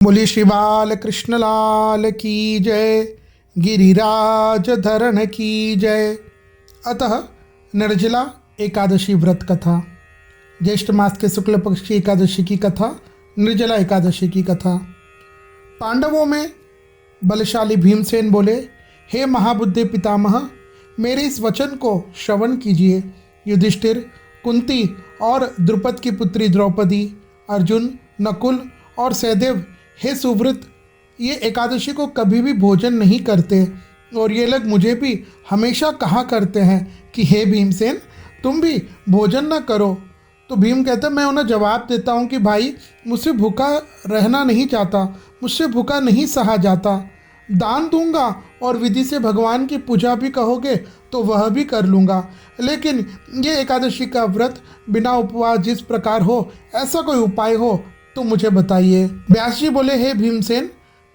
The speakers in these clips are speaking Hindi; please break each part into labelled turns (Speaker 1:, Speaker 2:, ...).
Speaker 1: बोली श्री बाल कृष्ण लाल की जय, गिरिराज धरण की जय। अतः निर्जला एकादशी व्रत कथा, ज्येष्ठ मास के शुक्ल पक्ष की एकादशी की कथा, निर्जला एकादशी की कथा। पांडवों में बलशाली भीमसेन बोले, हे महाबुद्धि पितामह, मेरे इस वचन को श्रवण कीजिए। युधिष्ठिर, कुंती और द्रुपद की पुत्री द्रौपदी, अर्जुन, नकुल और सहदेव, हे सुव्रत, ये एकादशी को कभी भी भोजन नहीं करते और ये लोग मुझे भी हमेशा कहा करते हैं कि हे भीमसेन, तुम भी भोजन न करो। तो भीम कहते, मैं उन्हें जवाब देता हूँ कि भाई, मुझसे भूखा रहना नहीं चाहता, मुझसे भूखा नहीं सहा जाता। दान दूंगा और विधि से भगवान की पूजा भी कहोगे तो वह भी कर लूँगा, लेकिन ये एकादशी का व्रत बिना उपवास जिस प्रकार हो, ऐसा कोई उपाय हो तो मुझे बताइए। व्यास जी बोले, हे भीमसेन,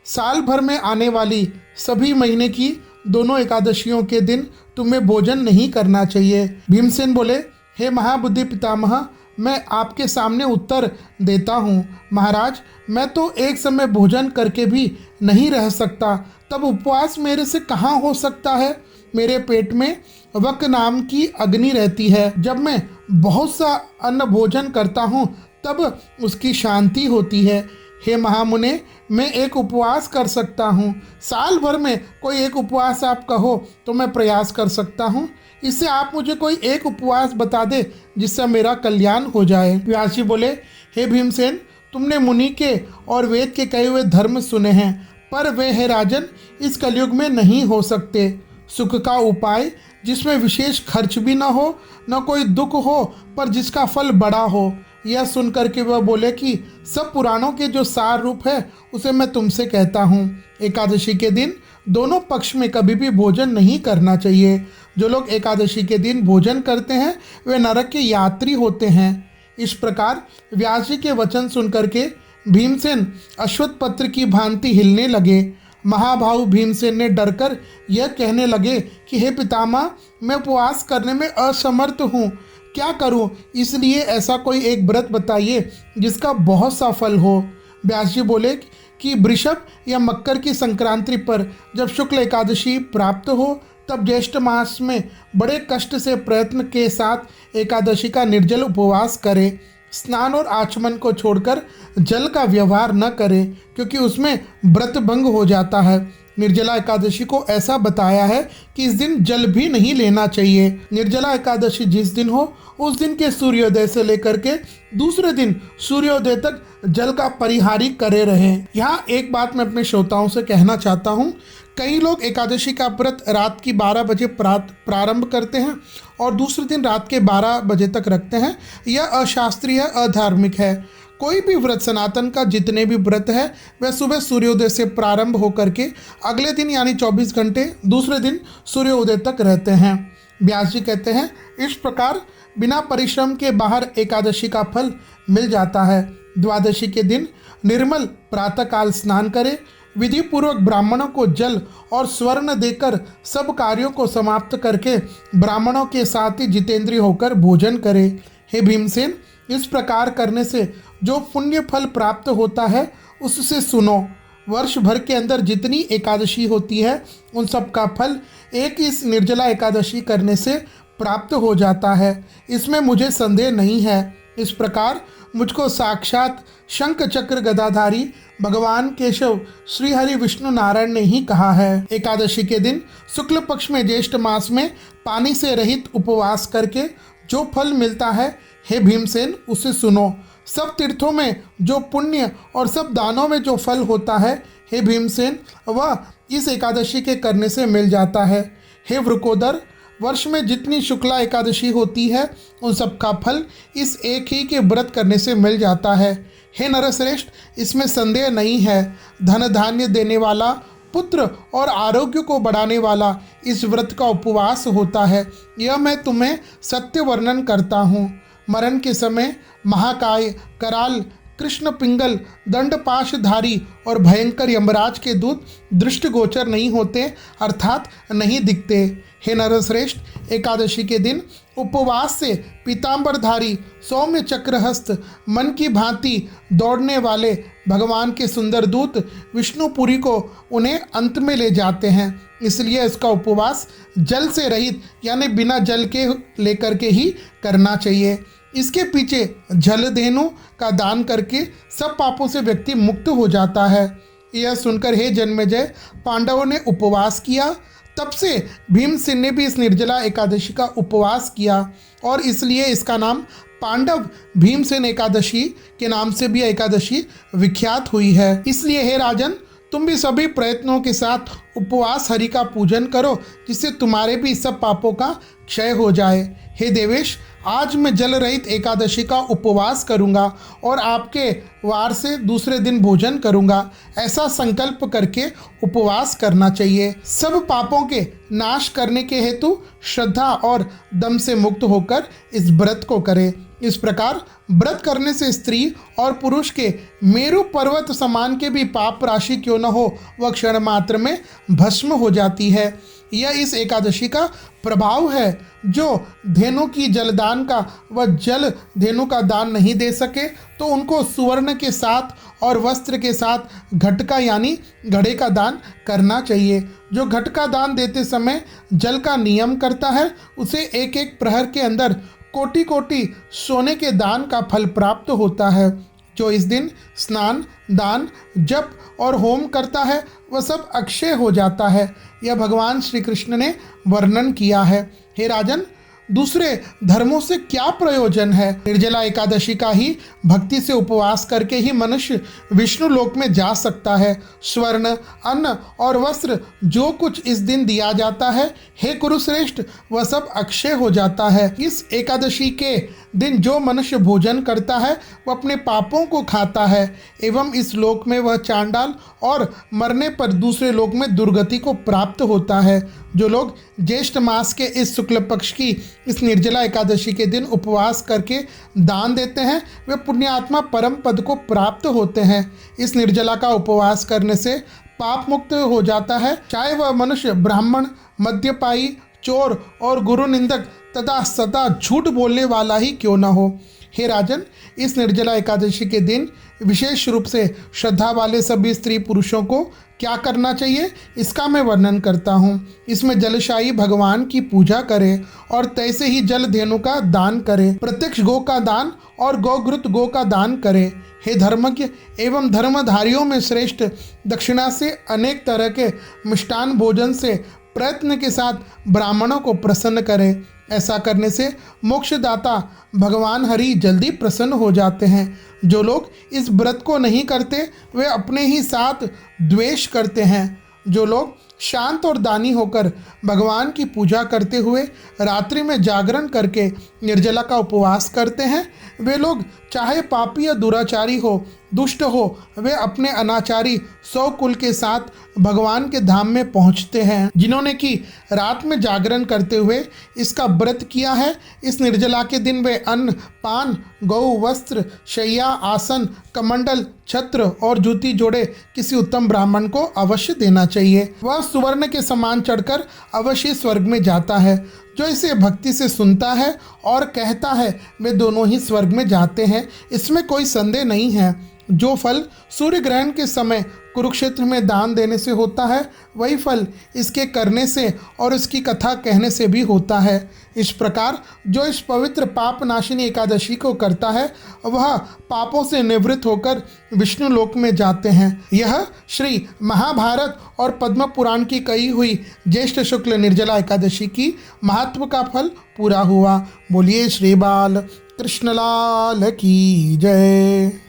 Speaker 1: साल भर में आने वाली सभी महीने की दोनों एकादशियों के दिन तुम्हें भोजन नहीं करना चाहिए। भीमसेन बोले, हे महाबुद्धि पितामह, मैं आपके सामने उत्तर देता हूँ। महाराज, मैं तो एक समय भोजन करके भी नहीं रह सकता, तब उपवास मेरे से कहाँ हो सकता है। मेरे पेट में वक नाम की अग्नि रहती है। जब मैं बहुत सा अन्न भोजन करता हूँ तब उसकी शांति होती है। हे महामुने, मैं एक उपवास कर सकता हूँ। साल भर में कोई एक उपवास आप कहो तो मैं प्रयास कर सकता हूँ। इससे आप मुझे कोई एक उपवास बता दे जिससे मेरा कल्याण हो जाए। व्यास जी बोले, हे भीमसेन, तुमने मुनि के और वेद के कहे हुए धर्म सुने हैं, पर वे है राजन इस कलयुग में नहीं हो सकते। सुख का उपाय जिसमें विशेष खर्च भी न हो, न कोई दुख हो, पर जिसका फल बड़ा हो। यह सुनकर के वह बोले कि सब पुराणों के जो सार रूप है उसे मैं तुमसे कहता हूँ। एकादशी के दिन दोनों पक्ष में कभी भी भोजन नहीं करना चाहिए। जो लोग एकादशी के दिन भोजन करते हैं वे नरक के यात्री होते हैं। इस प्रकार व्यास जी के वचन सुनकर के भीमसेन अश्वत्थ पत्र की भांति हिलने लगे। महाभाव भीमसेन ने डरकर यह कहने लगे कि हे पितामह, मैं उपवास करने में असमर्थ हूँ, क्या करूं? इसलिए ऐसा कोई एक व्रत बताइए जिसका बहुत सा फल हो। व्यास जी बोले कि वृषभ या मकर की संक्रांति पर जब शुक्ल एकादशी प्राप्त हो तब ज्येष्ठ मास में बड़े कष्ट से प्रयत्न के साथ एकादशी का निर्जल उपवास करें। स्नान और आचमन को छोड़कर जल का व्यवहार न करें, क्योंकि उसमें व्रत भंग हो जाता है। निर्जला एकादशी को ऐसा बताया है कि इस दिन जल भी नहीं लेना चाहिए। निर्जला एकादशी जिस दिन हो उस दिन के सूर्योदय से लेकर के दूसरे दिन सूर्योदय तक जल का परिहारी करे रहें। यहाँ एक बात मैं अपने श्रोताओं से कहना चाहता हूँ। कई लोग एकादशी का व्रत रात की 12 बजे प्रारंभ करते हैं और दूसरे दिन रात के 12 बजे तक रखते हैं। यह अशास्त्रीय, अधार्मिक है। कोई भी व्रत, सनातन का जितने भी व्रत है वह सुबह सूर्योदय से प्रारंभ होकर के अगले दिन यानी 24 घंटे दूसरे दिन सूर्योदय तक रहते हैं। व्यास जी कहते हैं, इस प्रकार बिना परिश्रम के बाहर एकादशी का फल मिल जाता है। द्वादशी के दिन निर्मल प्रातःकाल स्नान करें, विधि पूर्वक ब्राह्मणों को जल और स्वर्ण देकर सब कार्यों को समाप्त करके ब्राह्मणों के साथ ही जितेंद्रिय होकर भोजन करें। हे भीमसेन, इस प्रकार करने से जो पुण्य फल प्राप्त होता है उससे सुनो। वर्ष भर के अंदर जितनी एकादशी होती है उन सब का फल एक इस निर्जला एकादशी करने से प्राप्त हो जाता है, इसमें मुझे संदेह नहीं है। इस प्रकार मुझको साक्षात शंख चक्र गदाधारी भगवान केशव श्री हरि विष्णु नारायण ने ही कहा है। एकादशी के दिन शुक्ल पक्ष में ज्येष्ठ मास में पानी से रहित उपवास करके जो फल मिलता है, हे भीमसेन, उसे सुनो। सब तीर्थों में जो पुण्य और सब दानों में जो फल होता है, हे भीमसेन, वह इस एकादशी के करने से मिल जाता है। हे वृकोदर, वर्ष में जितनी शुक्ला एकादशी होती है उन सब का फल इस एक ही के व्रत करने से मिल जाता है। हे नरश्रेष्ठ, इसमें संदेह नहीं है। धन धान्य देने वाला, पुत्र और आरोग्य को बढ़ाने वाला इस व्रत का उपवास होता है। यह मैं तुम्हें सत्य वर्णन करता हूँ। मरण के समय महाकाय, कराल, कृष्ण पिंगल दंडपाशधारी और भयंकर यमराज के दूत दृष्टिगोचर नहीं होते, अर्थात नहीं दिखते। हे नरश्रेष्ठ, एकादशी के दिन उपवास से पीतांबरधारी सौम्य चक्रहस्त मन की भांति दौड़ने वाले भगवान के सुंदर दूत विष्णुपुरी को उन्हें अंत में ले जाते हैं। इसलिए इसका उपवास जल से रहित यानी बिना जल के लेकर के ही करना चाहिए। इसके पीछे जलधेनु का दान करके सब पापों से व्यक्ति मुक्त हो जाता है। यह सुनकर हे जन्मेजय, पांडवों ने उपवास किया। तब से भीमसेन ने भी इस निर्जला एकादशी का उपवास किया और इसलिए इसका नाम पांडव भीमसेन एकादशी के नाम से भी एकादशी विख्यात हुई है। इसलिए हे राजन, तुम भी सभी प्रयत्नों के साथ उपवास हरि का पूजन करो, जिससे तुम्हारे भी सब पापों का क्षय हो जाए। हे देवेश, आज मैं जल रहित एकादशी का उपवास करूंगा और आपके वार से दूसरे दिन भोजन करूंगा, ऐसा संकल्प करके उपवास करना चाहिए। सब पापों के नाश करने के हेतु श्रद्धा और दम से मुक्त होकर इस व्रत को करें। इस प्रकार व्रत करने से स्त्री और पुरुष के मेरु पर्वत समान के भी पाप राशि क्यों न हो, वह क्षण मात्र में भस्म हो जाती है। यह इस एकादशी का प्रभाव है। जो धेनु की जलदान का व जल धेनु का दान नहीं दे सके तो उनको सुवर्ण के साथ और वस्त्र के साथ घटका यानी घड़े का दान करना चाहिए। जो घटका दान देते समय जल का नियम करता है, उसे एक एक प्रहर के अंदर कोटि कोटि सोने के दान का फल प्राप्त होता है। जो इस दिन स्नान, दान, जप और होम करता है, वह सब अक्षय हो जाता है। यह भगवान श्री कृष्ण ने वर्णन किया है। हे राजन, दूसरे धर्मों से क्या प्रयोजन है? निर्जला एकादशी का ही भक्ति से उपवास करके ही मनुष्य विष्णु लोक में जा सकता है। स्वर्ण, अन्न और वस्त्र जो कुछ इस दिन दिया जाता है, हे कुरुश्रेष्ठ, वह सब अक्षय हो जाता है। इस एकादशी के दिन जो मनुष्य भोजन करता है, वह अपने पापों को खाता है एवं इस लोक में वह चांडाल और मरने पर दूसरे लोक में दुर्गति को प्राप्त होता है। जो लोग ज्येष्ठ मास के इस शुक्ल पक्ष की इस निर्जला एकादशी के दिन उपवास करके दान देते हैं, वे पुण्यात्मा परम पद को प्राप्त होते हैं। इस निर्जला का उपवास करने से पाप मुक्त हो जाता है, चाहे वह मनुष्य ब्राह्मण, मद्यपायी, चोर और गुरु निंदक तथा सदा झूठ बोलने वाला ही क्यों न हो। हे राजन, इस निर्जला एकादशी के दिन विशेष रूप से श्रद्धा वाले सभी स्त्री पुरुषों को क्या करना चाहिए, इसका मैं वर्णन करता हूँ। इसमें जलशाही भगवान की पूजा करें और तैसे ही जल धेनु का दान करें। प्रत्यक्ष गो का दान और गौघृत गो का दान करें। हे धर्मज्ञ एवं धर्मधारियों में श्रेष्ठ, दक्षिणा से अनेक तरह के मिष्टान भोजन से प्रयत्न के साथ ब्राह्मणों को प्रसन्न करें। ऐसा करने से मोक्षदाता भगवान हरि जल्दी प्रसन्न हो जाते हैं। जो लोग इस व्रत को नहीं करते, वे अपने ही साथ द्वेष करते हैं। जो लोग शांत और दानी होकर भगवान की पूजा करते हुए रात्रि में जागरण करके निर्जला का उपवास करते हैं, वे लोग चाहे पापी या दुराचारी हो, दुष्ट हो, वे अपने अनाचारी 100 कुल के साथ भगवान के धाम में पहुंचते हैं। जिन्होंने कि रात में जागरण करते हुए इसका व्रत किया है, इस निर्जला के दिन वे अन्न, पान, गौ, वस्त्र, शैया, आसन, कमंडल, छत्र और जूती जोड़े किसी उत्तम ब्राह्मण को अवश्य देना चाहिए। वह सुवर्ण के समान चढ़कर अवश्य स्वर्ग में जाता है। जो इसे भक्ति से सुनता है और कहता है, वे दोनों ही स्वर्ग में जाते हैं, इसमें कोई संदेह नहीं है। जो फल सूर्य ग्रहण के समय कुरुक्षेत्र में दान देने से होता है, वही फल इसके करने से और इसकी कथा कहने से भी होता है। इस प्रकार जो इस पवित्र पाप नाशिनी एकादशी को करता है, वह पापों से निवृत्त होकर विष्णु लोक में जाते हैं। यह श्री महाभारत और पद्म पुराण की कही हुई ज्येष्ठ शुक्ल निर्जला एकादशी की महत्व का फल पूरा हुआ। बोलिए श्री बाल कृष्णलाल की जय।